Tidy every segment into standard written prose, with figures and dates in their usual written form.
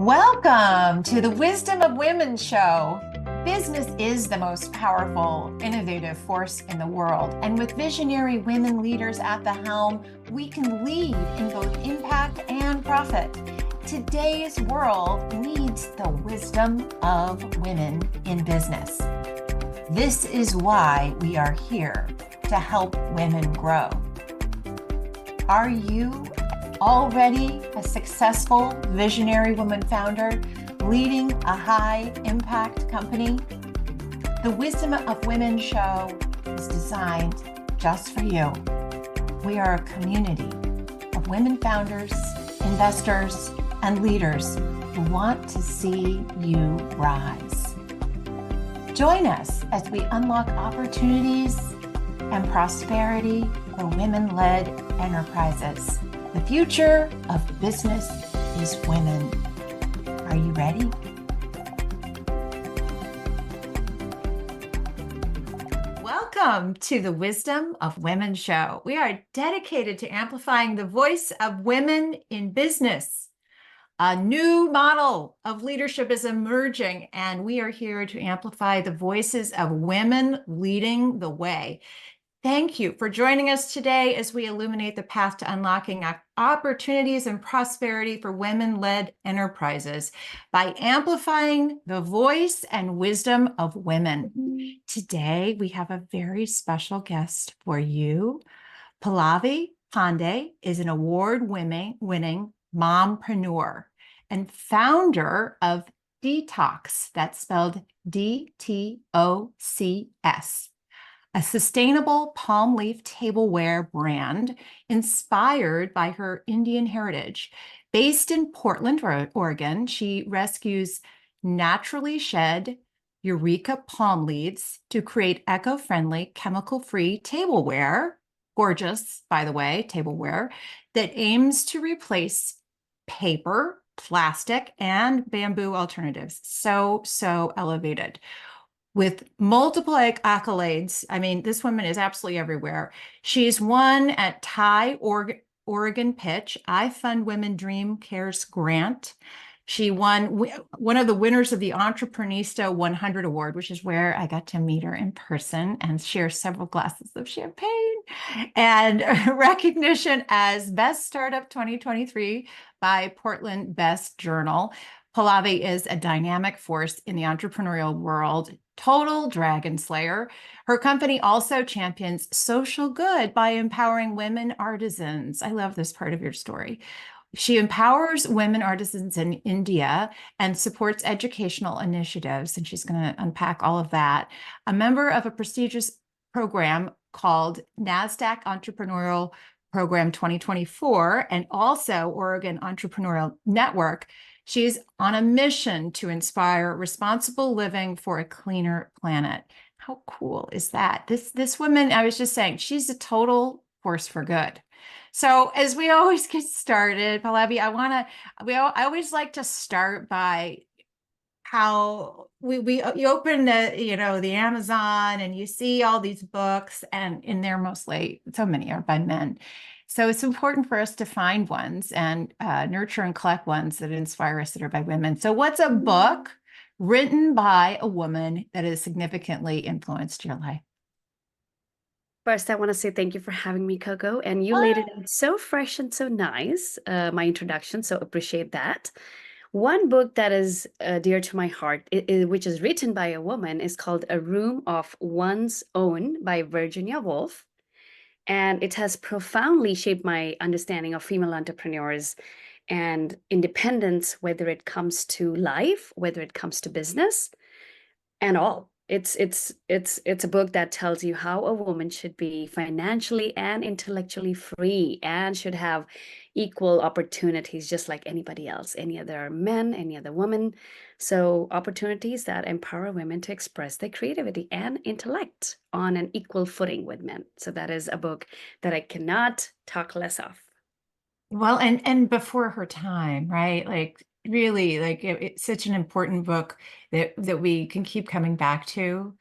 Welcome to the Wisdom of Women show. Business is the most powerful, innovative force in the world. And with visionary women leaders at the helm, we can lead in both impact and profit. Today's world needs the wisdom of women in business. This is why we are here to help women grow. Are you already a successful visionary woman founder leading a high impact company? The Wisdom of Women show is designed just for you. We are a community of women founders, investors, and leaders who want to see you rise. Join us as we unlock opportunities and prosperity for women-led enterprises. The future of business is women. Are you ready? Welcome to the Wisdom of Women show. We are dedicated to amplifying the voice of women in business. A new model of leadership is emerging, and we are here to amplify the voices of women leading the way. Thank you for joining us today as we illuminate the path to unlocking opportunities and prosperity for women-led enterprises by amplifying the voice and wisdom of women. Today, we have a very special guest for you. Pallavi Pande is an award-winning mompreneur and founder of DTOCS, that's spelled DTOCS. A sustainable palm leaf tableware brand inspired by her Indian heritage. Based in Portland, Oregon, she rescues naturally shed Eureka palm leaves to create eco-friendly, chemical-free tableware, gorgeous, by the way, tableware, that aims to replace paper, plastic, and bamboo alternatives. So elevated. With multiple accolades. I mean, this woman is absolutely everywhere. She's won at Oregon Pitch, I Fund Women Dream Cares Grant. She won one of the winners of the Entrepreneurship 100 Award, which is where I got to meet her in person and share several glasses of champagne, and recognition as Best Startup 2023 by Portland Best Journal. Pallavi is a dynamic force in the entrepreneurial world, total dragon slayer. Her company also champions social good by empowering women artisans. I love this part of your story. She empowers women artisans in India and supports educational initiatives, and she's going to unpack all of that. A member of a prestigious program called NASDAQ Entrepreneurial Program 2024 and also Oregon Entrepreneurial Network. She's on a mission to inspire responsible living for a cleaner planet. How cool is that? This woman, I was just saying, she's a total force for good. So as we always get started, Pallavi, I always like to start by how you open the Amazon and you see all these books, and in there mostly so many are by men. So it's important for us to find ones and nurture and collect ones that inspire us that are by women. So what's a book written by a woman that has significantly influenced your life? First, I want to say thank you for having me, Coco. And you laid it out so fresh and so nice, my introduction. So appreciate that. One book that is dear to my heart, which is written by a woman, is called A Room of One's Own by Virginia Woolf. And it has profoundly shaped my understanding of female entrepreneurs and independence, whether it comes to life, whether it comes to business, and all. It's a book that tells you how a woman should be financially and intellectually free and should have equal opportunities just like anybody else, any other men, any other woman. So opportunities that empower women to express their creativity and intellect on an equal footing with men. So that is a book that I cannot talk less of. Well, and before her time, right? Like really, like it's such an important book that we can keep coming back to.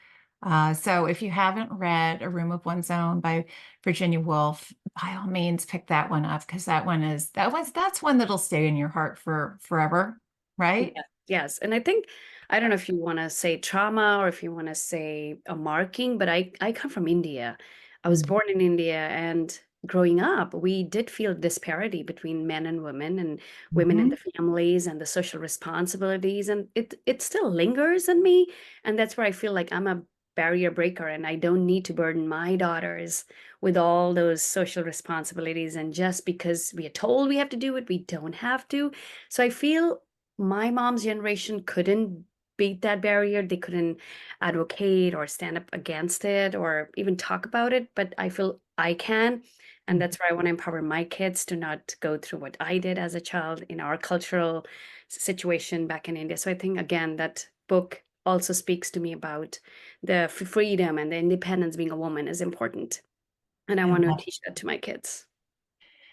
So if you haven't read A Room of One's Own by Virginia Woolf, by all means pick that one up, because that's one that'll stay in your heart for forever. right? Yes, yes. And I think, I don't know if you want to say trauma or if you want to say a marking, but I come from India. I was Mhm. born in India, and growing up, we did feel disparity between men and women, and women in Mhm. the families and the social responsibilities. And it still lingers in me. And that's where I feel like I'm a barrier breaker, and I don't need to burden my daughters with all those social responsibilities. And just because we are told we have to do it, we don't have to. So I feel my mom's generation couldn't beat that barrier. They couldn't advocate or stand up against it or even talk about it. But I feel I can. And that's why I want to empower my kids to not go through what I did as a child in our cultural situation back in India. So I think, again, that book also speaks to me about the freedom and the independence being a woman is important. And I I want to love teach that to my kids.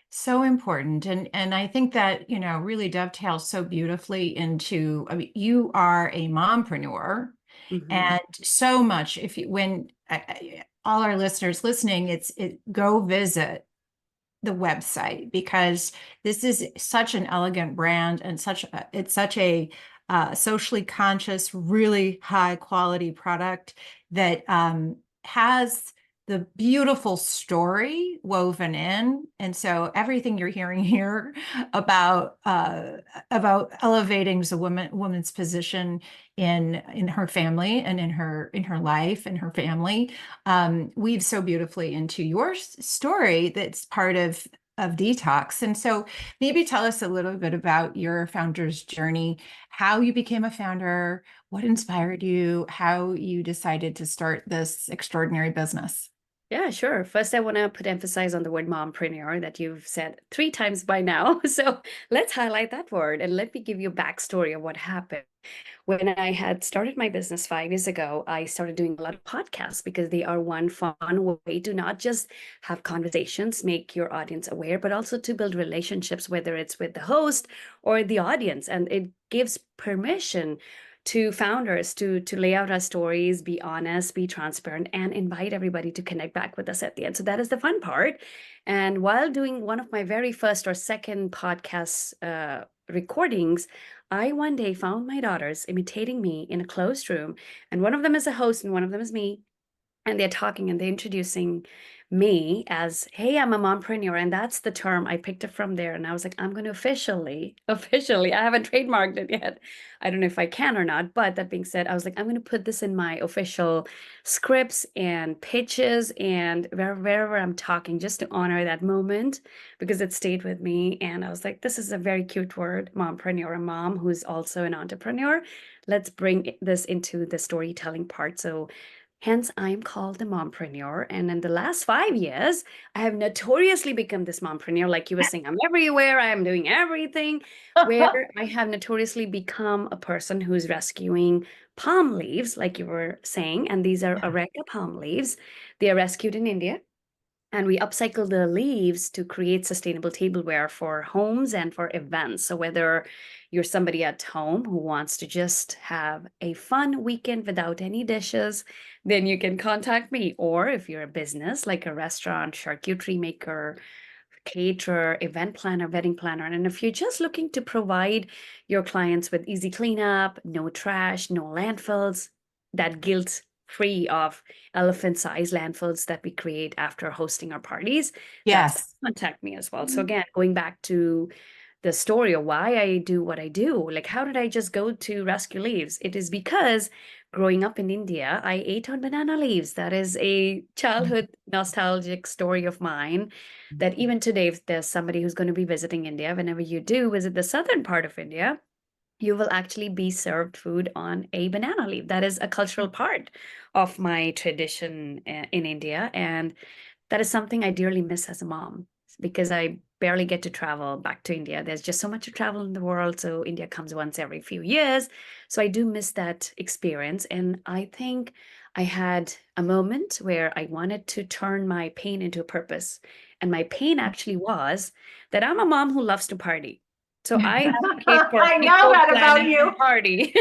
So important. And I think that, really dovetails so beautifully into, I mean, you are a mompreneur Hmm. and so much if you when all our listeners listening, go visit the website because this is such an elegant brand and it's such a socially conscious, really high quality product that has the beautiful story woven in. And so everything you're hearing here about elevating the woman's position in her family and in her life and her family weaves so beautifully into your story that's part of detox. And so maybe tell us a little bit about your founder's journey, how you became a founder, what inspired you, how you decided to start this extraordinary business. Yeah, sure. First, I want to put emphasis on the word mompreneur that you've said 3 times by now. So let's highlight that word and let me give you a backstory of what happened. When I had started my business 5 years ago, I started doing a lot of podcasts because they are one fun way to not just have conversations, make your audience aware, but also to build relationships, whether it's with the host or the audience. And it gives permission to founders to lay out our stories, be honest, be transparent, and invite everybody to connect back with us at the end. So that is the fun part. And while doing one of my very first or second podcast recordings, I one day found my daughters imitating me in a closed room, and one of them is a host and one of them is me, and they're talking and they're introducing me as, hey, I'm a mompreneur. And that's the term I picked up from there. And I was like, I'm going to officially, I haven't trademarked it yet. I don't know if I can or not. But that being said, I was like, I'm going to put this in my official scripts and pitches and wherever I'm talking, just to honor that moment because it stayed with me. And I was like, this is a very cute word, mompreneur, a mom who's also an entrepreneur. Let's bring this into the storytelling part. So hence, I'm called the mompreneur. And in the last 5 years, I have notoriously become this mompreneur. Like you were saying, I'm everywhere, I am doing everything, where I have notoriously become a person who's rescuing palm leaves, like you were saying. And these are areca palm leaves. They are rescued in India. And we upcycle the leaves to create sustainable tableware for homes and for events. So whether you're somebody at home who wants to just have a fun weekend without any dishes, then you can contact me. Or if you're a business like a restaurant, charcuterie maker, caterer, event planner, wedding planner, and if you're just looking to provide your clients with easy cleanup, no trash, no landfills, that guilt free of elephant sized landfills that we create after hosting our parties, that's Yes. contact me as well. So again, going back to the story of why I do what I do. Like, how did I just go to rescue leaves? It is because growing up in India, I ate on banana leaves. That is a childhood nostalgic story of mine that even today, if there's somebody who's going to be visiting India, whenever you do visit the southern part of India, you will actually be served food on a banana leaf. That is a cultural part of my tradition in India. And that is something I dearly miss as a mom because I barely get to travel back to India. There's just so much to travel in the world. So India comes once every few years. So I do miss that experience. And I think I had a moment where I wanted to turn my pain into a purpose. And my pain actually was that I'm a mom who loves to party. So I advocate for I know people that about planning you. to party.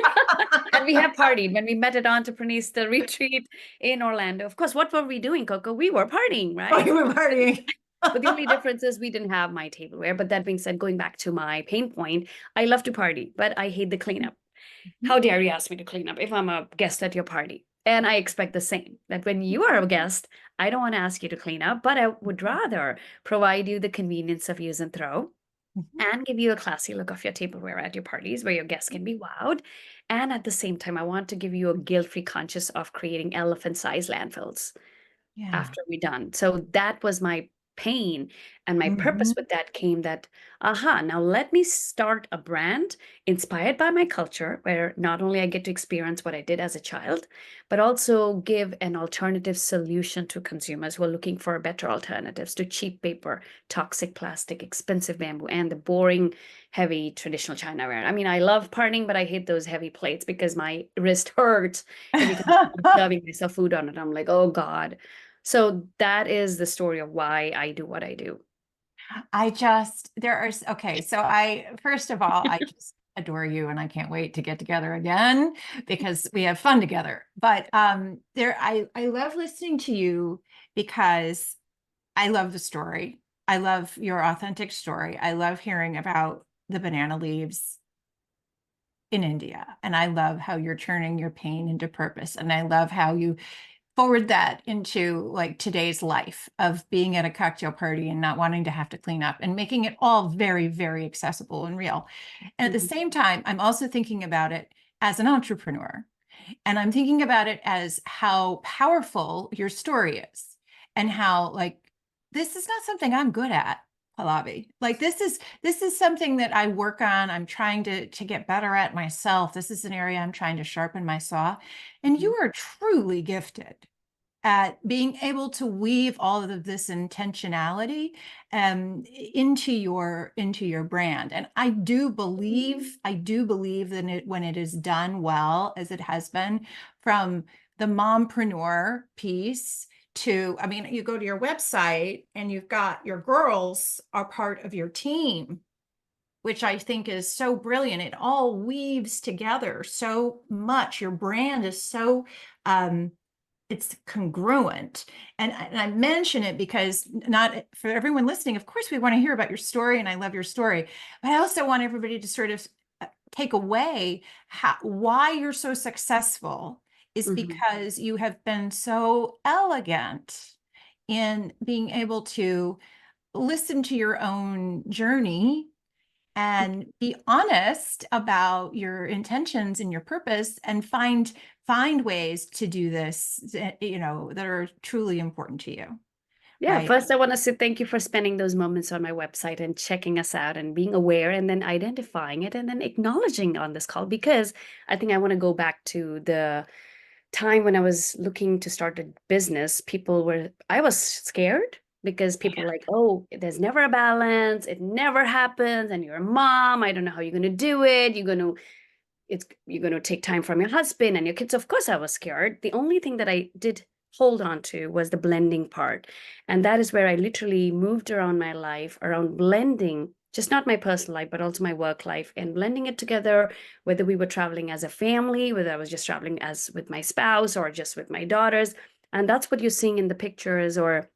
And we have partied when we met at Entrepreneurs, the retreat in Orlando. Of course, what were we doing, Coco? We were partying, Oh, right? you were partying. But the only difference is we didn't have my tableware. But that being said, going back to my pain point, I love to party, but I hate the cleanup. How dare you ask me to clean up if I'm a guest at your party? And I expect the same, that when you are a guest, I don't want to ask you to clean up, but I would rather provide you the convenience of use and throw and give you a classy look of your tableware at your parties where your guests can be wowed. And at the same time, I want to give you a guilt-free conscious of creating elephant-sized landfills Yeah. after we done. So that was my pain. And my purpose Mhm. with that came that, aha, now let me start a brand inspired by my culture, where not only I get to experience what I did as a child, but also give an alternative solution to consumers who are looking for better alternatives to cheap paper, toxic plastic, expensive bamboo, and the boring, heavy traditional Chinaware. I mean, I love partying, but I hate those heavy plates because my wrist hurts every time I'm serving myself food on it. I'm like, oh God. So that is the story of why I do what I do. Okay. So first of all, I just adore you and I can't wait to get together again because we have fun together. But I love listening to you because I love the story. I love your authentic story. I love hearing about the banana leaves in India. And I love how you're turning your pain into purpose. And I love how you forward that into like today's life of being at a cocktail party and not wanting to have to clean up and making it all very, very accessible and real. And at the Mhm. same time, I'm also thinking about it as an entrepreneur. And I'm thinking about it as how powerful your story is and how like this is not something I'm good at, Pallavi. Like this is something that I work on. I'm trying to get better at myself. This is an area I'm trying to sharpen my saw. And you are truly gifted at being able to weave all of this intentionality into your brand. And I do believe that when it is done well, as it has been, from the mompreneur piece to, I mean, you go to your website and you've got your girls are part of your team, which I think is so brilliant. It all weaves together so much. Your brand is so it's congruent. And I mention it because not for everyone listening, of course, we want to hear about your story, and I love your story, but I also want everybody to sort of take away why you're so successful is Mhm. because you have been so elegant in being able to listen to your own journey and be honest about your intentions and your purpose and find ways to do this, that are truly important to you, Yeah, right? first I want to say thank you for spending those moments on my website and checking us out and being aware and then identifying it and then acknowledging on this call, because I think I want to go back to the time when I was looking to start a business. I was scared because people were like, oh, there's never a balance, it never happens, and you're a mom, I don't know how you're going to do it. You're going to take time from your husband and your kids. Of course I was scared. The only thing that I did hold on to was the blending part, and that is where I literally moved around my life around blending just not my personal life but also my work life and blending it together, whether we were traveling as a family, whether I was just traveling as with my spouse or just with my daughters. And that's what you're seeing in the pictures, or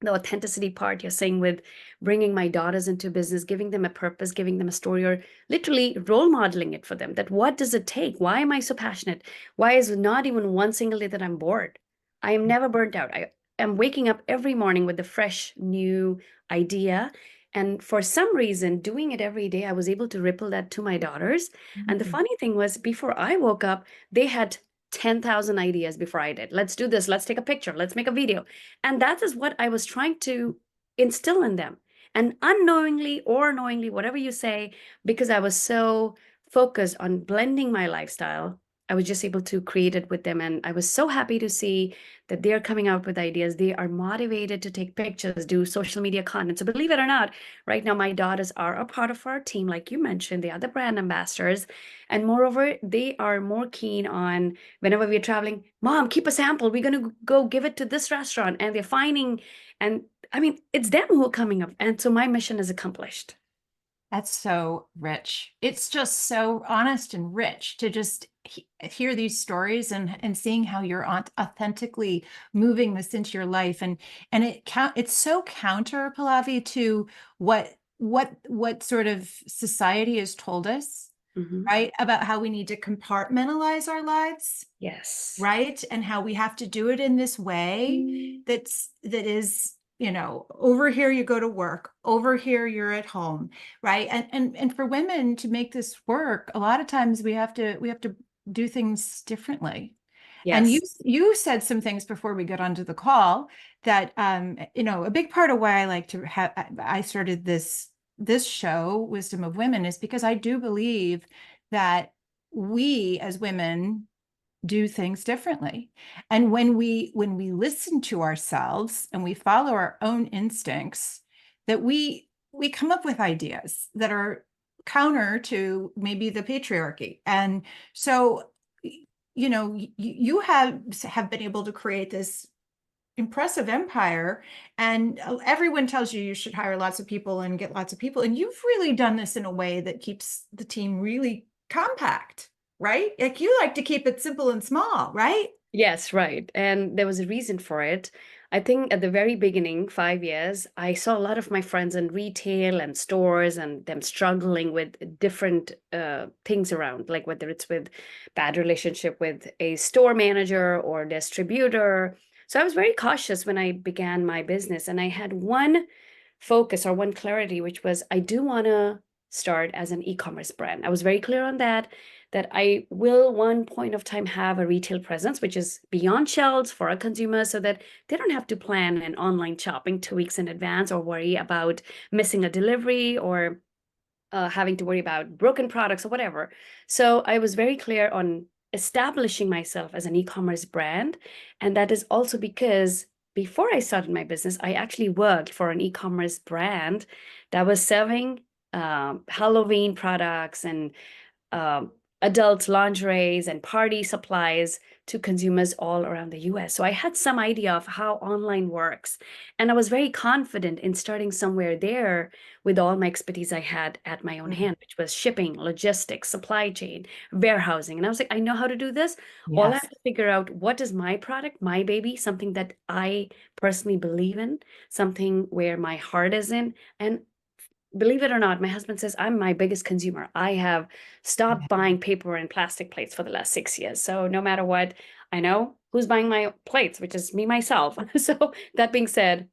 the authenticity part you're saying with bringing my daughters into business, giving them a purpose, giving them a story, or literally role modeling it for them. That what does it take? Why am I so passionate? Why is not even one single day that I'm bored? I am never burnt out. I am waking up every morning with a fresh new idea. And for some reason, doing it every day, I was able to ripple that to my daughters. And the Mhm. funny thing was, before I woke up, they had 10,000 ideas before I did. Let's do this. Let's take a picture. Let's make a video. And that is what I was trying to instill in them. And unknowingly or knowingly, whatever you say, because I was so focused on blending my lifestyle, I was just able to create it with them. And I was so happy to see that they're coming out with ideas. They are motivated to take pictures, do social media content. So believe it or not, right now my daughters are a part of our team. Like you mentioned, they are the brand ambassadors. And moreover, they are more keen on, whenever we're traveling, mom, keep a sample, we're going to go give it to this restaurant, and they're finding, and I mean, it's them who are coming up, and so my mission is accomplished. That's so rich. It's just so honest and rich to just hear these stories and seeing how you're authentically moving this into your life. And it's so counter, Pallavi, to what sort of society has told us, Hmm. right? About how we need to compartmentalize our lives, Yes. right? And how we have to do it in this way that is, over here you go to work, over here you're at home, right? And for women to make this work, a lot of times we have to do things differently. And you Yes. you said some things before we got onto the call that a big part of why I like to have I started this show, Wisdom of Women, is because I do believe that we as women do things differently. And when we listen to ourselves and we follow our own instincts, that we come up with ideas that are counter to maybe the patriarchy. And so, you have been able to create this impressive empire, and everyone tells you should hire lots of people and get lots of people, and you've really done this in a way that keeps the team really compact, right? Like, you like to keep it simple and small, right? Yes, right. And there was a reason for it. I think at the very beginning, 5 years, I saw a lot of my friends in retail and stores and them struggling with different things around, like whether it's with bad relationship with a store manager or distributor. So I was very cautious when I began my business, and I had one focus or one clarity, which was I do want to start as an e-commerce brand. I was very clear on that, that I will one point of time have a retail presence, which is beyond shelves for our consumers so that they don't have to plan an online shopping 2 weeks in advance or worry about missing a delivery or having to worry about broken products or whatever. So I was very clear on establishing myself as an e-commerce brand. And that is also because before I started my business, I actually worked for an e-commerce brand that was selling Halloween products and um, adult lingeries and party supplies to consumers all around the US. So I had some idea of how online works. And I was very confident in starting somewhere there with all my expertise I had at my own Mm. hand, which was shipping, logistics, supply chain, warehousing. And I was like, I know how to do this. All I Yes. have to figure out what is my product, my baby, something that I personally believe in, something where my heart is in. And believe it or not, my husband says I'm my biggest consumer. I have stopped buying paper and plastic plates for the last 6 years. So no matter what, I know who's buying my plates, which is me myself. So that being said,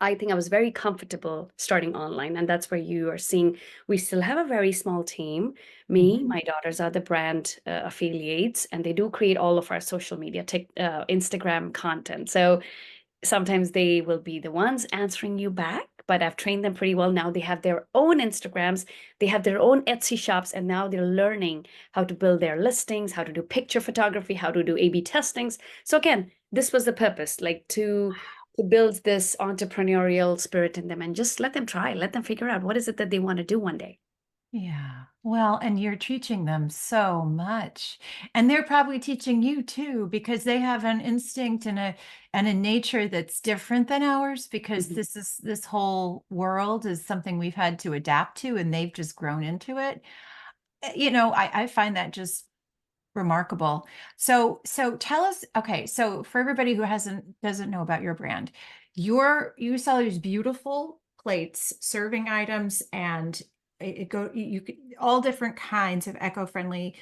I think I was very comfortable starting online. And that's where you are seeing we still have a very small team. Me, Mhm. my daughters are the brand affiliates, and they do create all of our social media, Instagram content. So sometimes they will be the ones answering you back, but I've trained them pretty well. Now they have their own Instagrams, they have their own Etsy shops, and now they're learning how to build their listings, how to do picture photography, how to do A/B testings. So again, this was the purpose, like to build this entrepreneurial spirit in them and just let them try, let them figure out what is it that they want to do one day. Yeah. Well, and you're teaching them so much. And they're probably teaching you too, because they have an instinct and a nature that's different than ours, because Mhm. this whole world is something we've had to adapt to, and they've just grown into it. I find that just remarkable. So tell us, okay, so for everybody who doesn't know about your brand, you sell these beautiful plates, serving items, and it go you all different kinds of eco-friendly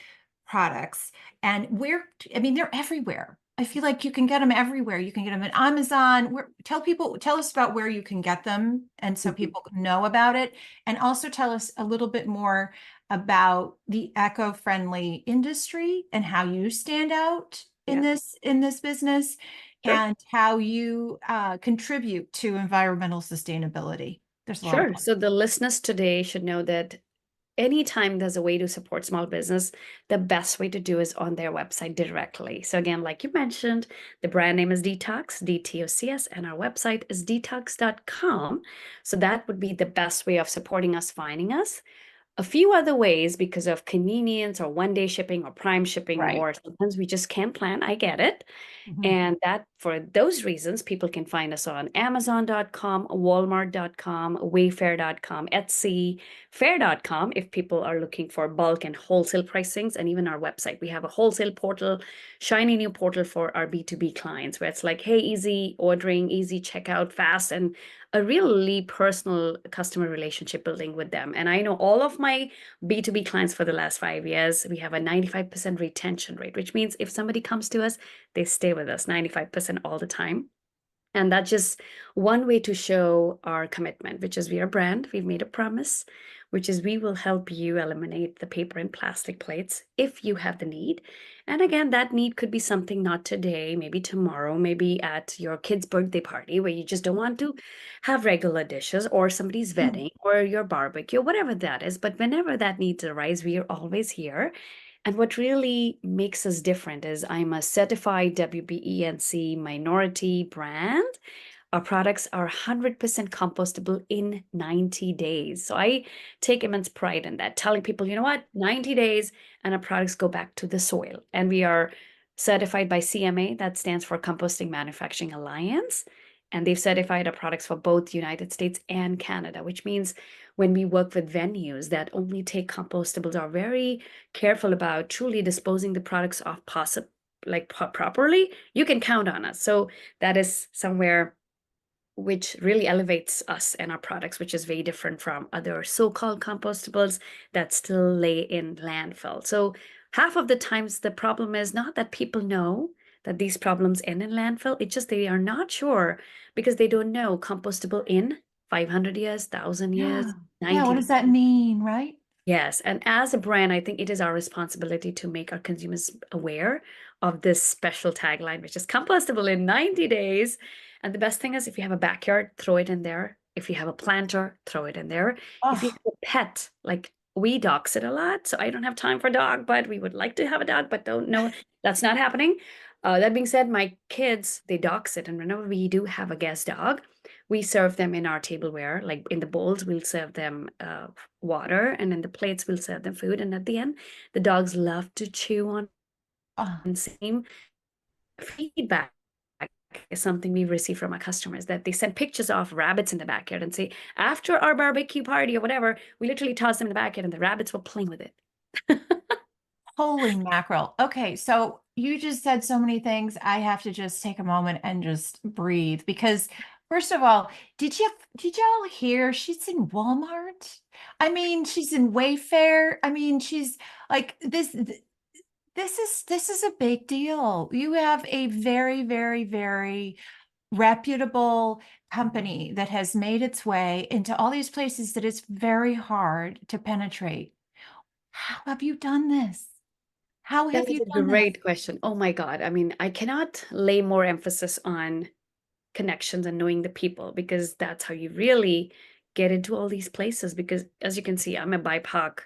products. And I mean, they're everywhere. I feel like you can get them everywhere. You can get them at Amazon. Tell us about where you can get them, and so Mhm. people know about it. And also tell us a little bit more about the eco-friendly industry and how you stand out in Yeah, this business, sure. and how you contribute to environmental sustainability. There's a lot of Sure. points. So the listeners today should know that anytime there's a way to support small business, the best way to do is on their website directly. So again, like you mentioned, the brand name is Detox, DTOCS, and our website is detox.com. So that would be the best way of supporting us, finding us. A few other ways because of convenience or one day shipping or prime shipping, Right. or sometimes we just can't plan. I get it. Mhm. And that for those reasons, people can find us on Amazon.com, Walmart.com, Wayfair.com, Etsy, Fair.com if people are looking for bulk and wholesale pricings, and even our website. We have a wholesale portal, shiny new portal for our B2B clients, where it's like, hey, easy ordering, easy checkout, fast, and a really personal customer relationship building with them. And I know all of my B2B clients for the last 5 years, we have a 95% retention rate, which means if somebody comes to us, they stay with us 95% all the time. And that's just one way to show our commitment, which is we are a brand. We've made a promise, which is we will help you eliminate the paper and plastic plates if you have the need. And again, that need could be something not today, maybe tomorrow, maybe at your kid's birthday party where you just don't want to have regular dishes, or somebody's wedding, or your barbecue, whatever that is. But whenever that needs arise, we are always here. And what really makes us different is I'm a certified WBENC minority brand. Our products are 100% compostable in 90 days. So I take immense pride in that, telling people, you know what, 90 days and our products go back to the soil. And we are certified by CMA, that stands for Composting Manufacturing Alliance. And they've certified our products for both United States and Canada, which means when we work with venues that only take compostables are very careful about truly disposing the products off properly, you can count on us. So that is somewhere which really elevates us and our products, which is very different from other so-called compostables that still lay in landfill. So half of the times the problem is not that people know that these problems end in landfill, it's just they are not sure because they don't know compostable in 500 years, 1,000 years, Yeah. Yeah. What 90. does that mean, right? Yes, and as a brand, I think it is our responsibility to make our consumers aware of this special tagline, which is compostable in 90 days. And the best thing is if you have a backyard, throw it in there. If you have a planter, throw it in there. If you Oh, have a pet, like we dogs it a lot, so I don't have time for dog, but we would like to have a dog, but don't know that's not happening. That being said, my kids, they dogs it, and whenever we do have a guest dog, we serve them in our tableware, like in the bowls, we'll serve them water, and in the plates, we'll serve them food. And at the end, the dogs love to chew on. oh, And same feedback is something we receive from our customers, that they send pictures of rabbits in the backyard and say, after our barbecue party or whatever, we literally toss them in the backyard and the rabbits were playing with it. holy mackerel. Okay, so you just said so many things. I have to just take a moment and just breathe because first of all, did y'all hear she's in Walmart? I mean, she's in Wayfair. I mean, she's like this is a big deal. You have a very, very, very reputable company that has made its way into all these places that it's very hard to penetrate. How have you done this? How That have is you a done this? great question. Oh my God. I mean, I cannot lay more emphasis on connections and knowing the people, because that's how you really get into all these places. Because as you can see, I'm a BIPOC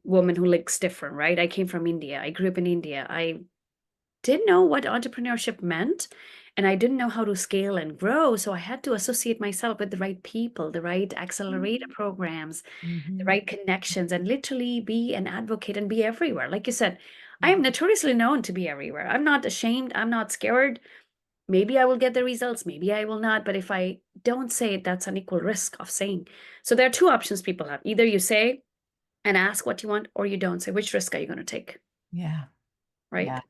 woman who looks different, right? I came from India. I grew up in India. I didn't know what entrepreneurship meant, and I didn't know how to scale and grow. So I had to associate myself with the right people, the right accelerator programs, the Mhm. right connections, and literally be an advocate and be everywhere. Like you said, I am Mhm. notoriously known to be everywhere. I'm not ashamed. I'm not scared. Maybe I will get the results, maybe I will not. But if I don't say it, that's an equal risk of saying. So there are two options people have. Either you say and ask what you want, or you don't say. Which risk are you going to take? Yeah. Yeah. Right?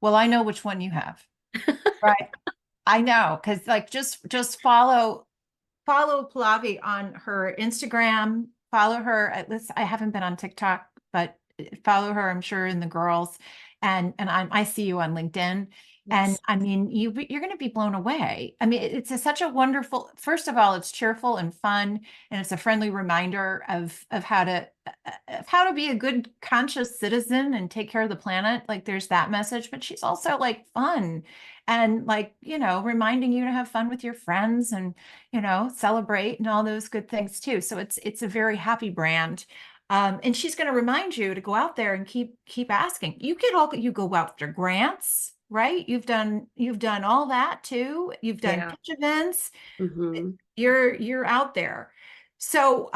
Well, I know which one you have. Right. I know, because like just follow Pallavi on her Instagram. Follow her at least. I haven't been on TikTok, but follow her. I'm sure in the girls, and I see you on LinkedIn, and Yes. I mean you're going to be blown away. I mean such a wonderful. First of all, it's cheerful and fun, and it's a friendly reminder of how to be a good conscious citizen and take care of the planet. Like there's that message, but she's also like fun and like reminding you to have fun with your friends and celebrate and all those good things too. So it's a very happy brand. And she's going to remind you to go out there and keep asking. You go after grants, right? You've done all that too. You've done Yeah. pitch events. Hmm. You're out there. So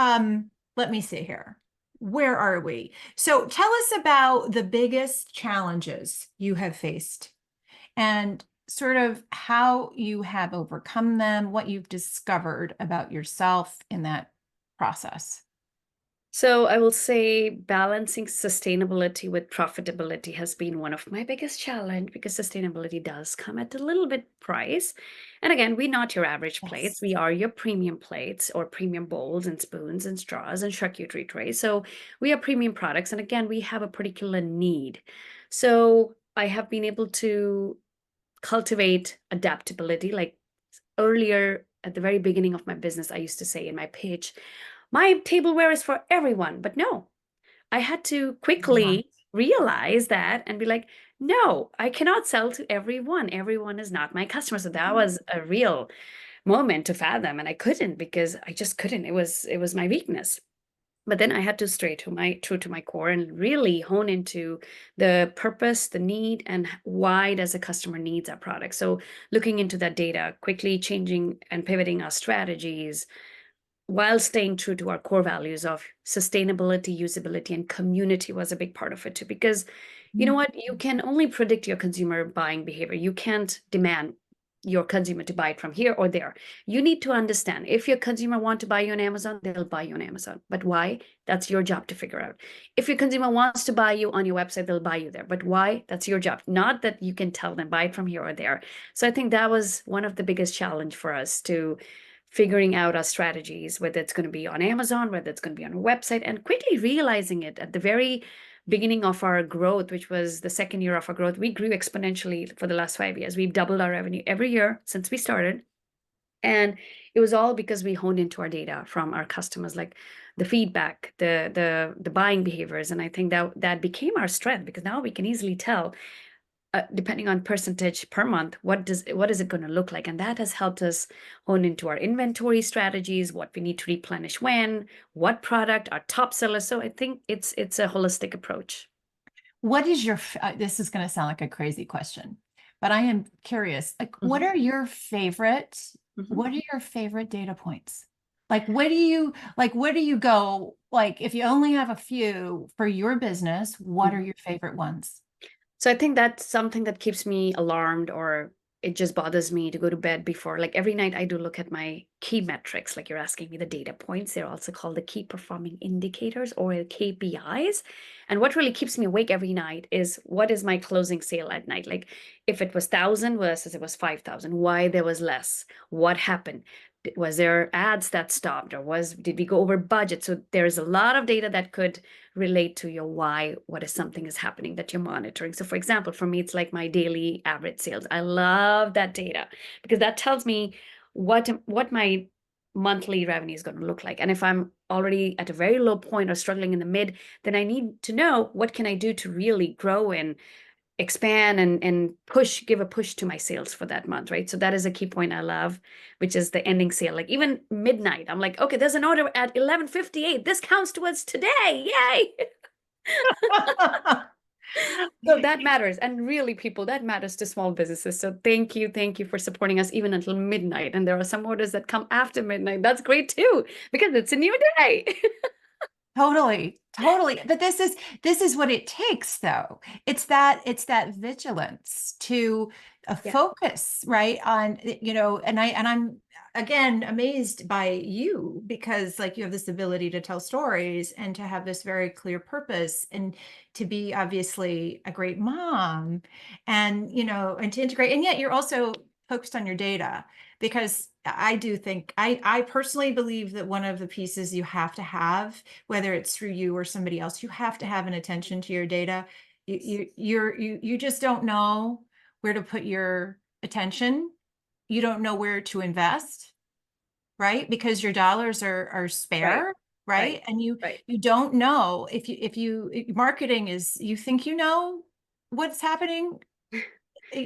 let me see here. Where are we? So tell us about the biggest challenges you have faced and sort of how you have overcome them, what you've discovered about yourself in that process. So I will say balancing sustainability with profitability has been one of my biggest challenge because sustainability does come at a little bit price. And again, we're not your average plates. Yes. We are your premium plates or premium bowls and spoons and straws and charcuterie trays. So we are premium products. And again, we have a particular need. So I have been able to cultivate adaptability. Like earlier at the very beginning of my business, I used to say in my pitch, my tableware is for everyone. But no, I had to Yeah. quickly realize that and be like, no, I cannot sell to everyone. Everyone is not my customer. So that was a real moment to fathom. And I couldn't because I just couldn't. It was my weakness. But then I had to stray to my true to my core and really hone into the purpose, the need, and why does a customer needs our product. So looking into that data, quickly changing and pivoting our strategies while staying true to our core values of sustainability, usability, and community was a big part of it too. Because you know what? You can only predict your consumer buying behavior. You can't demand your consumer to buy it from here or there. You need to understand if your consumer want to buy you on Amazon, they'll buy you on Amazon. But why? That's your job to figure out. If your consumer wants to buy you on your website, they'll buy you there. But why? That's your job. Not that you can tell them buy it from here or there. So I think that was one of the biggest challenge for us to figuring out our strategies, whether it's going to be on Amazon, whether it's going to be on a website, and quickly realizing it at the very beginning of our growth, which was the second year of our growth. We grew exponentially for the last 5 years. We've doubled our revenue every year since we started. And it was all because we honed into our data from our customers, like the feedback, the buying behaviors. And I think that became our strength because now we can easily tell depending on percentage per month, what is it going to look like? And that has helped us hone into our inventory strategies, what we need to replenish when, what product, our top sellers. So I think it's a holistic approach. What is your, this is going to sound like a crazy question, but I am curious, like, Mhm, what mhm. are your favorite data points? Like, where do you go? Like, if you only have a few for your business, what are Mhm. your favorite ones? So I think that's something that keeps me alarmed or it just bothers me to go to bed before. Like every night I do look at my key metrics, like you're asking me the data points. They're also called the key performing indicators or KPIs. And what really keeps me awake every night is what is my closing sale at night? Like if it was 1,000 versus it was 5,000, why there was less? What happened? Was there ads that stopped or did we go over budget? So there's a lot of data that could relate to your why, what is something is happening that you're monitoring. So for example, for me, it's like my daily average sales. I love that data because that tells me what my monthly revenue is going to look like. And if I'm already at a very low point or struggling in the mid, then I need to know what can I do to really grow and expand and give a push to my sales for that month, right? So that is a key point I love, which is the ending sale. Like even midnight, I'm like, okay, there's an order at 11:58. This counts towards today. Yay. So that matters. And really, people, that matters to small businesses. So thank you for supporting us even until midnight. And there are some orders that come after midnight. That's great too, because it's a new day. Totally, totally. But this is what it takes though. It's that vigilance to Yeah. focus, right? On, and I'm again amazed by you because like you have this ability to tell stories and to have this very clear purpose and to be obviously a great mom and and to integrate. And yet you're also focused on your data because I do think I personally believe that one of the pieces you have to have, whether it's through you or somebody else, you have to have an attention to your data. You just don't know where to put your attention. You don't know where to invest, right? Because your dollars are Right. spare, Right. right? And you Right. you don't know if marketing is you think you know what's happening,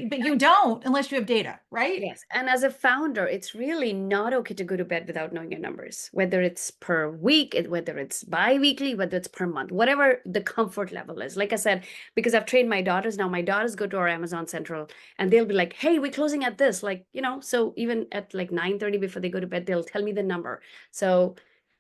but you don't unless you have data, right? Yes. And as a founder, it's really not okay to go to bed without knowing your numbers, whether it's per week, whether it's bi-weekly, whether it's per month, whatever the comfort level is. Like I said, because I've trained my daughters now, my daughters go to our Amazon Central and they'll be like, hey, we're closing at this. Like, so even at like 9:30 before they go to bed, they'll tell me the number. So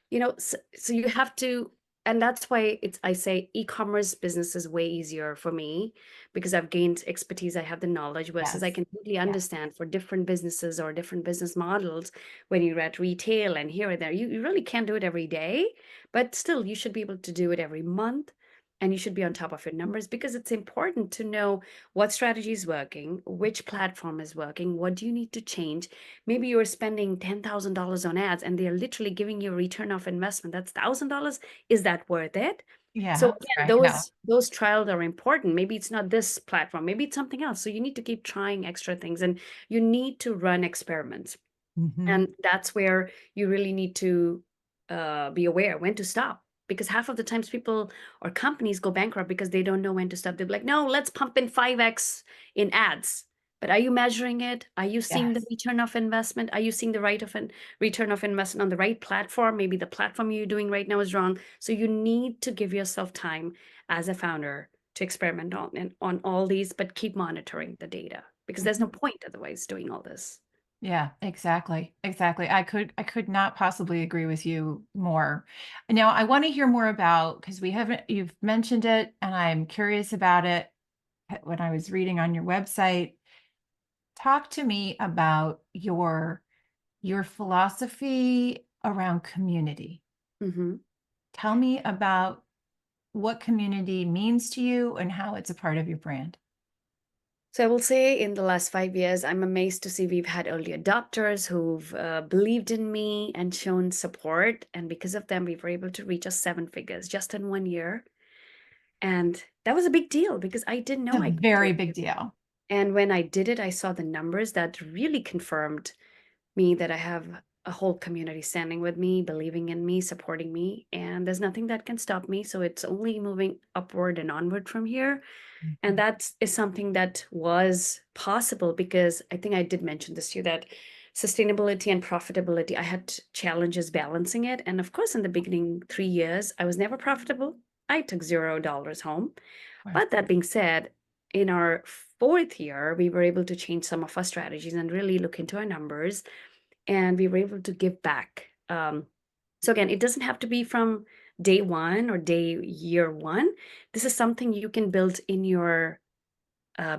you have to and that's why I say e-commerce business is way easier for me because I've gained expertise, I have the knowledge versus I Yes. can really Yeah. understand for different businesses or different business models when you're at retail and here and there. You really can't do it every day, but still you should be able to do it every month. And you should be on top of your numbers because it's important to know what strategy is working, which platform is working, what do you need to change. Maybe you're spending $10,000 on ads and they're literally giving you a return of investment. That's $1,000. Is that worth it? So Yeah. again, Right. No. those trials are important. Maybe it's not this platform, maybe it's something else. So you need to keep trying extra things and you need to run experiments. Hmm. And that's where you really need to be aware when to stop. Because half of the times people or companies go bankrupt because they don't know when to stop. They're like, no, let's pump in 5x in ads. But are you measuring it? Are you seeing the Yes. return of investment? Are you seeing the right of an return of investment on the right platform? Maybe the platform you're doing right now is wrong. So you need to give yourself time as a founder to experiment on and on all these, but keep monitoring the data because there's no Mhm. point otherwise doing all this. Yeah, exactly. Exactly. I could not possibly agree with you more. Now, I want to hear more about, because you've mentioned it and I'm curious about it when I was reading on your website. Talk to me about your philosophy around community. Mhm. Tell me about what community means to you and how it's a part of your brand. So I will say in the last 5 years, I'm amazed to see we've had early adopters who've believed in me and shown support. And because of them, we were able to reach us 7 figures just in 1 year. And that was a big deal because I didn't It's know a I could do very it. big deal. And when I did it, I saw the numbers that really confirmed me that I have a whole community standing with me, believing in me, supporting me. And there's nothing that can stop me. So it's only moving upward and onward from here. And Mhm. that is something that was possible because I think I did mention this to you that sustainability and profitability, I had challenges balancing it. And of course, in the beginning 3 years, I was never profitable. I took $0 home. Of course. But that being said, in our fourth year, we were able to change some of our strategies and really look into our numbers and we were able to give back. So again, it doesn't have to be from day one or year one. This is something you can build in your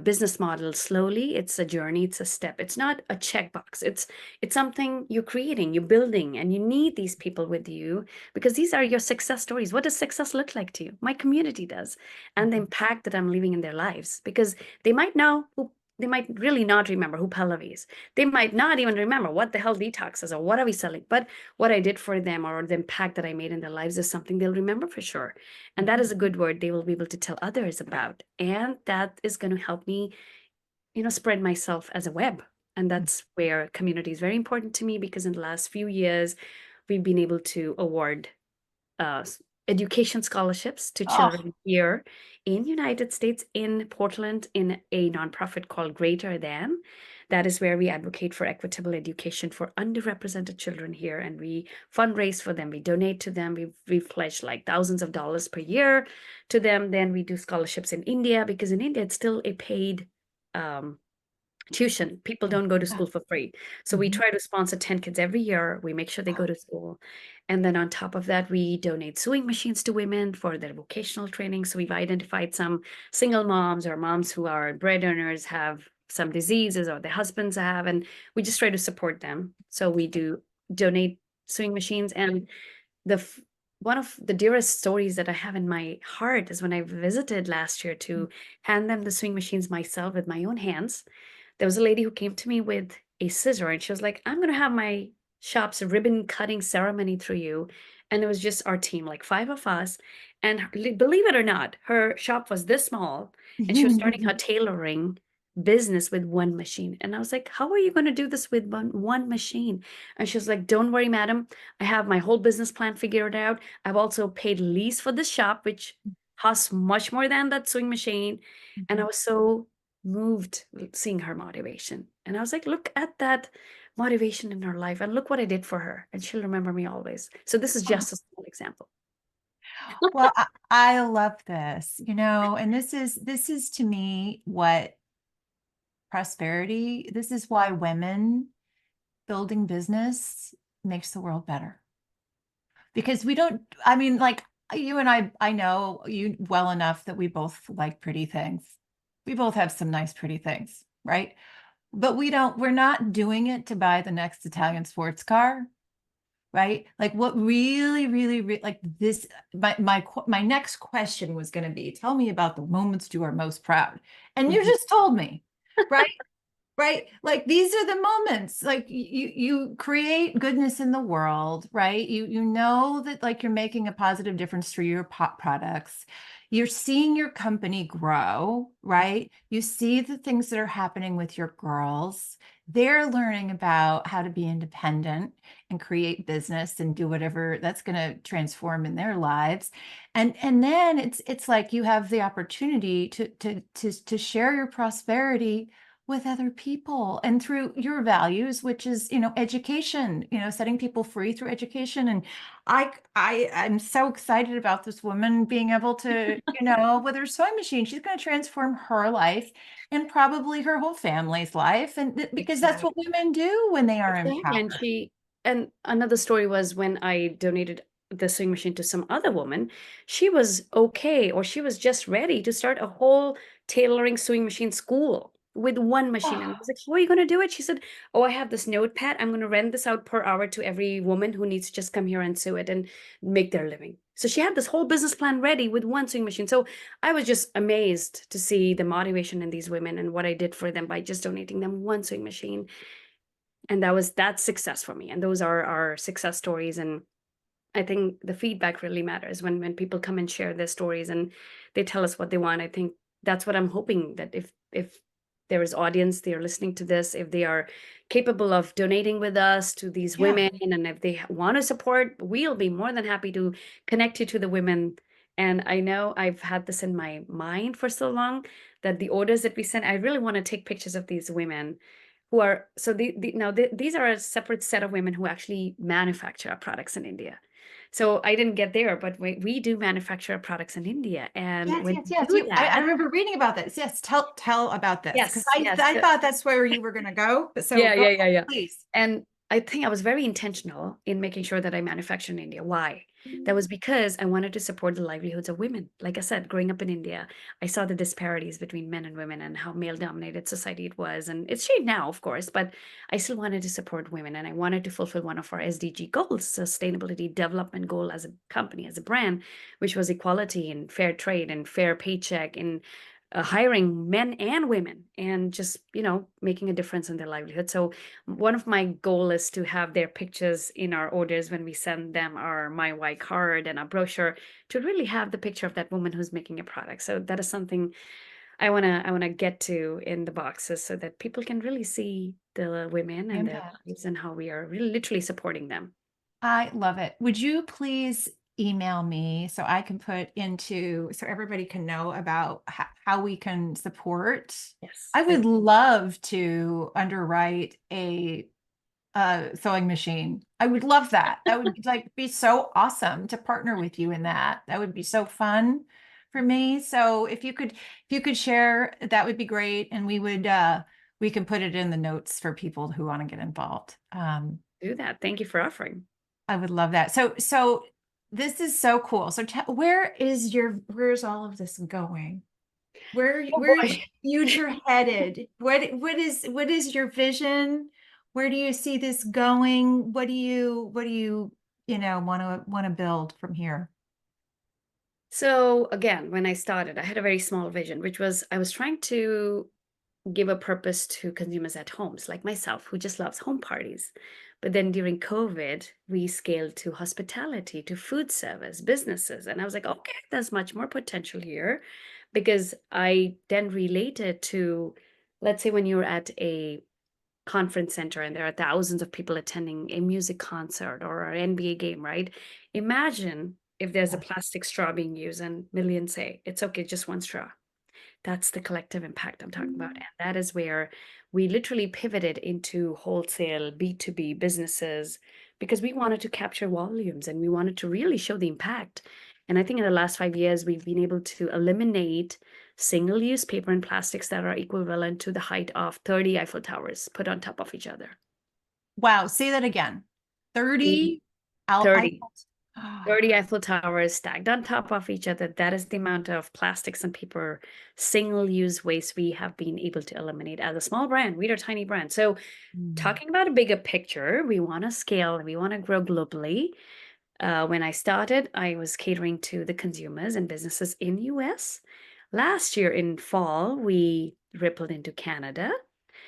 business model slowly. It's a journey, it's a step. It's not a checkbox. It's something you're creating, you're building, and you need these people with you because these are your success stories. What does success look like to you? My community does, and the Mhm. impact that I'm leaving in their lives because they might know who. They might really not remember who Pallavi is. They might not even remember what the hell DTOCS is or what are we selling. But what I did for them or the impact that I made in their lives is something they'll remember for sure. And that Mhm. is a good word they will be able to tell others about. And that is going to help me, spread myself as a web. And that's where community is very important to me because in the last few years, we've been able to award uh, education scholarships to Oh, children here in United States in Portland in a nonprofit called Greater Than. That is where we advocate for equitable education for underrepresented children here, and we fundraise for them. We donate to them. We've pledged like thousands of dollars per year to them. Then we do scholarships in India because in India it's still a paid um, tuition. People don't go to yeah. school for free. So we Mhm. try to sponsor 10 kids every year. We make sure they go to school. And then on top of that, we donate sewing machines to women for their vocational training. So we've identified some single moms or moms who are bread earners, have some diseases or their husbands have, and we just try to support them. So we do donate sewing machines. And one of the dearest stories that I have in my heart is when I visited last year to hand them the sewing machines myself with my own hands. There was a lady who came to me with a scissor and she was like, I'm going to have my shop's ribbon cutting ceremony through you. And it was just our team, like 5 of us. And believe it or not, her shop was this small and she was starting her tailoring business with one machine. And I was like, how are you going to do this with one machine? And she was like, don't worry, madam. I have my whole business plan figured out. I've also paid lease for this shop, which costs much more than that sewing machine. And I was so moved seeing her motivation. And I was like, look at that motivation in her life and look what I did for her. And she'll remember me always. So this is just a small example. Well, I love this, and this is to me what prosperity, this is why women building business makes the world better. Because we don't, I mean, like, you and I know you well enough that we both like pretty things. We both have some nice, pretty things, right? But we're not doing it to buy the next Italian sports car, right? Like what like this, my next question was going to be, tell me about the moments you are most proud. And you Mhm. just told me, right? Right, like these are the moments, like you create goodness in the world, right? You know that like you're making a positive difference through your products. You're seeing your company grow, right? You see the things that are happening with your girls. They're learning about how to be independent and create business and do whatever that's going to transform in their lives. And then it's like you have the opportunity to share your prosperity with other people and through your values, which is, education, setting people free through education. And I'm so excited about this woman being able to, with her sewing machine, she's going to transform her life and probably her whole family's life. And because that's Exactly. what women do when they are Exactly. And empowered. and another story was when I donated the sewing machine to some other woman, she was okay, or she was just ready to start a whole tailoring sewing machine school with one machine. And I Oh, was like, how are you going to do it? She said, oh, I have this notepad. I'm going to rent this out per hour to every woman who needs to just come here and sew it and make their living. So she had this whole business plan ready with one sewing machine. So I was just amazed to see the motivation in these women and what I did for them by just donating them one sewing machine. And that's success for me, and those are our success stories. And I think the feedback really matters when people come and share their stories and they tell us what they want. I think that's what I'm hoping, that if there is audience, they are listening to this, if they are capable of donating with us to these yeah. women, and if they want to support, we'll be more than happy to connect you to the women. And I know I've had this in my mind for so long, that the orders that we send, I really want to take pictures of these women who are, so these are a separate set of women who actually manufacture our products in India. So I didn't get there, but we do manufacture our products in India. And Yes, when yes, we yes. do I that, remember reading about this. Yes, tell about this because yes, yes, I thought that's where you were going to go. So yeah, go yeah, ahead, yeah, yeah. please. And I think I was very intentional in making sure that I manufacture in India. Why? That was because I wanted to support the livelihoods of women. Like I said, growing up in India, I saw the disparities between men and women and how male dominated society it was. And it's changed now, of course, but I still wanted to support women, and I wanted to fulfill one of our SDG goals, sustainability development goal, as a company, as a brand, which was equality and fair trade and fair paycheck and hiring men and women, and just making a difference in their livelihood. So one of my goal is to have their pictures in our orders when we send them our my why card and our brochure, to really have the picture of that woman who's making a product. So that is something I want to get to in the boxes, so that people can really see the women and their Impact. lives and how we are really literally supporting them. I love it. Would you please email me so I can put into so everybody can know about how we can support? Yes, I I would love to underwrite a sewing machine. I would love that. That would like be so awesome to partner with you in that. That would be so fun for me. So if you could share, that would be great. And we can put it in the notes for people who want to get involved. do that. Thank you for offering. I would love that. So this is so cool. So where's all of this going? Oh Where's boy. your future headed? What is your vision? Where do you see this going? What do you want to build from here? So again, when I started, I had a very small vision, which was I was trying to give a purpose to consumers at homes like myself, who just loves home parties. But then during COVID, we scaled to hospitality, to food service, businesses. And I was like, okay, there's much more potential here, because I then related to, let's say, when you're at a conference center and there are thousands of people attending a music concert or an NBA game, right? Imagine if there's a plastic straw being used and millions say, it's okay, just one straw. That's the collective impact I'm talking about. And that is where we literally pivoted into wholesale B2B businesses, because we wanted to capture volumes and we wanted to really show the impact. And I think in the last 5 years, we've been able to eliminate single use paper and plastics that are equivalent to the height of 30 Eiffel Towers put on top of each other. Wow, say that again. We 30 30. Eiffel. 30 Eiffel Towers stacked on top of each other. That is the amount of plastics and paper single-use waste we have been able to eliminate as a small brand. We're a tiny brand. So Mm. talking about a bigger picture, we want to scale, we want to grow globally. When I started, I was catering to the consumers and businesses in US. Last year in fall, we rippled into Canada.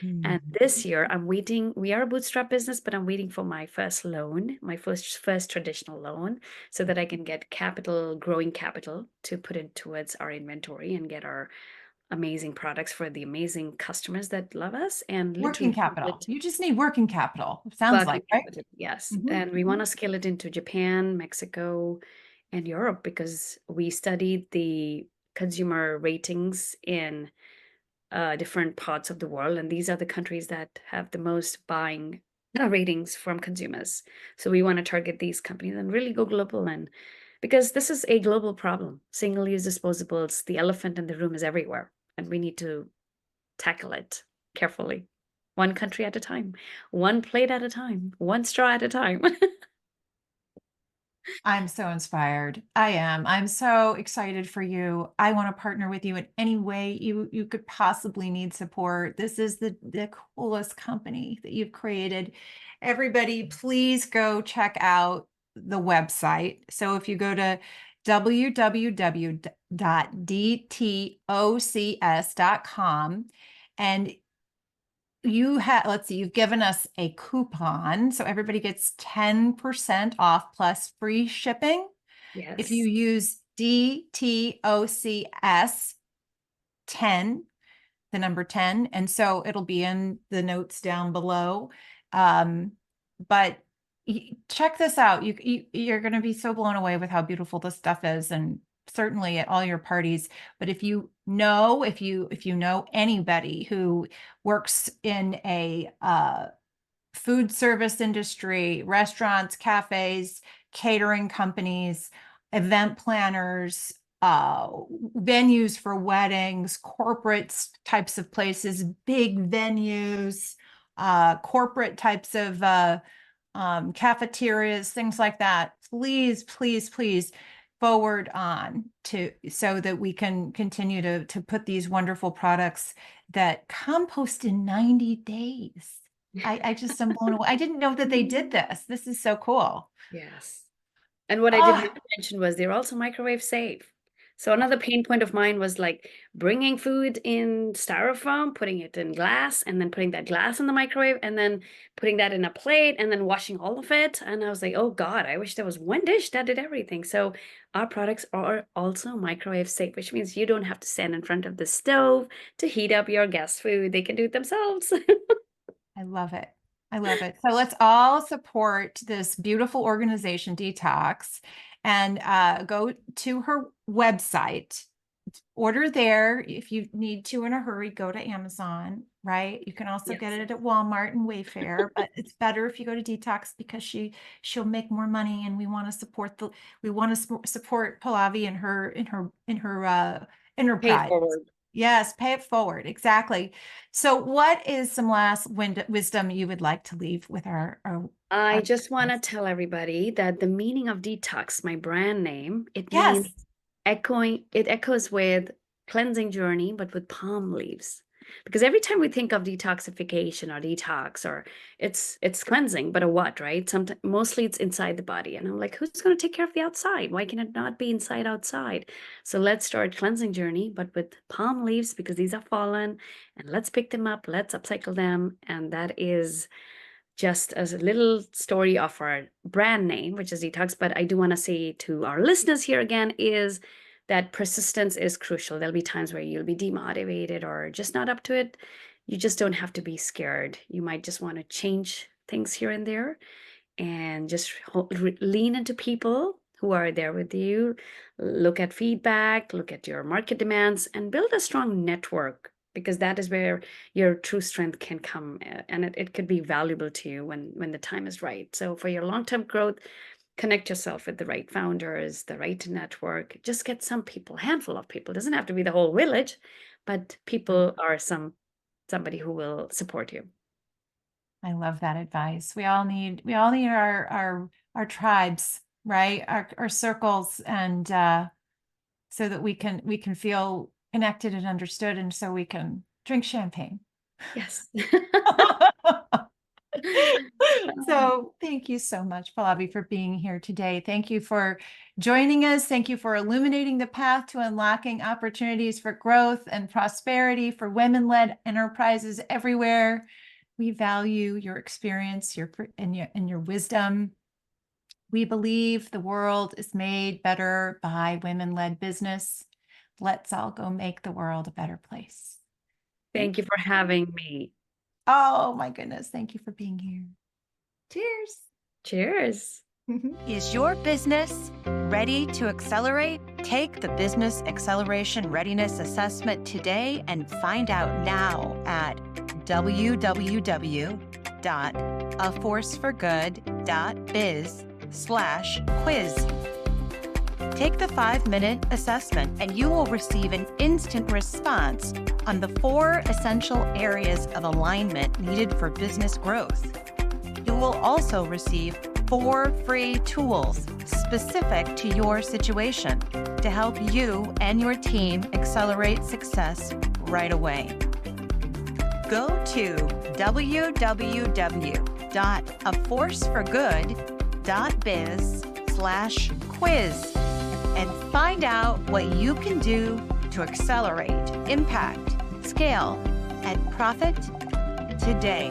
And Mm. this year, I'm waiting. We are a bootstrap business, but I'm waiting for my first loan, my first traditional loan, so that I can get capital, growing capital to put in towards our inventory and get our amazing products for the amazing customers that love us and Working literally scale capital. it. You just need working capital. Sounds Working like, right? capital, yes. Hmm. And we want to scale it into Japan, Mexico, and Europe because we studied the consumer ratings in different parts of the world, and these are the countries that have the most buying ratings from consumers. So we want to target these companies and really go global, and because this is a global problem, single-use disposables, the elephant in the room is everywhere, and we need to tackle it carefully, one country at a time, one plate at a time, one straw at a time. I'm so inspired. I am. I'm so excited for you. I want to partner with you in any way you could possibly need support. This is the coolest company that you've created. Everybody, please go check out the website. So if you go to www.dtocs.com and you have, let's see, you've given us a coupon. So everybody gets 10% off plus free shipping if you Yes. use DTOCS 10, the number 10. And so it'll be in the notes down below. Um, but check this out. You're going to be so blown away with how beautiful this stuff is, and certainly at all your parties. But if you know anybody who works in a food service industry, restaurants, cafes, catering companies, event planners, venues for weddings, corporate types of places, big venues, corporate types of cafeterias, things like that. Please, please, please forward on to so that we can continue to put these wonderful products that compost in 90 days. I just am blown away. I didn't know that they did this. This is so cool. Yes. And what I did Oh, not mention was they're also microwave safe. So another pain point of mine was like bringing food in styrofoam, putting it in glass, and then putting that glass in the microwave, and then putting that in a plate, and then washing all of it. And I was like, oh God, I wish there was one dish that did everything. So our products are also microwave safe, which means you don't have to stand in front of the stove to heat up your guest food. They can do it themselves. I love it. I love it. So let's all support this beautiful organization, Detox, and go to her website. Order there. If you need to in a hurry, go to Amazon, right? You can also get Yes. it at Walmart and Wayfair, but it's better if you go to Detox because she'll make more money, and we want to support Pallavi and her Pay it enterprise. forward. Yes, pay it forward. Exactly. So what is some last wisdom you would like to leave with I our just want to listeners? tell everybody that the meaning of detox, my brand name, it means Yes, it echoes with cleansing journey, but with palm leaves. Because every time we think of detoxification or detox, or it's cleansing, but a what, right? Sometimes mostly it's inside the body. And I'm like, who's going to take care of the outside? Why can it not be inside outside? So let's start cleansing journey, but with palm leaves because these are fallen, and let's pick them up, let's upcycle them. And that is just as a little story of our brand name, which is Detox. But I do want to say to our listeners here again is that persistence is crucial. There'll be times where you'll be demotivated or just not up to it. You just don't have to be scared. You might just want to change things here and there and just lean into people who are there with you. Look at feedback, look at your market demands, and build a strong network because that is where your true strength can come and it could be valuable to you when the time is right. So for your long-term growth, connect yourself with the right founders, the right network. Just get some people, handful of people. It doesn't have to be the whole village, but people are somebody who will support you. I love that advice. We all need our tribes. right? Our circles, and so that we can feel connected and understood, and so we can drink champagne. Yes. So thank you so much, Pallavi, for being here today. Thank you for joining us. Thank you for illuminating the path to unlocking opportunities for growth and prosperity for women-led enterprises everywhere. We value your experience, your wisdom. We believe the world is made better by women-led business. Let's all go make the world a better place. Thank you for having me. Oh my goodness. Thank you for being here. Cheers. Cheers. Is your business ready to accelerate? Take the Business Acceleration Readiness Assessment today and find out now at www.aforceforgood.biz/quiz. Take the 5-minute assessment and you will receive an instant response on the 4 essential areas of alignment needed for business growth. You will also receive 4 free tools specific to your situation to help you and your team accelerate success right away. Go to www.aforceforgood.biz/quiz and find out what you can do to accelerate, impact, scale, and profit today.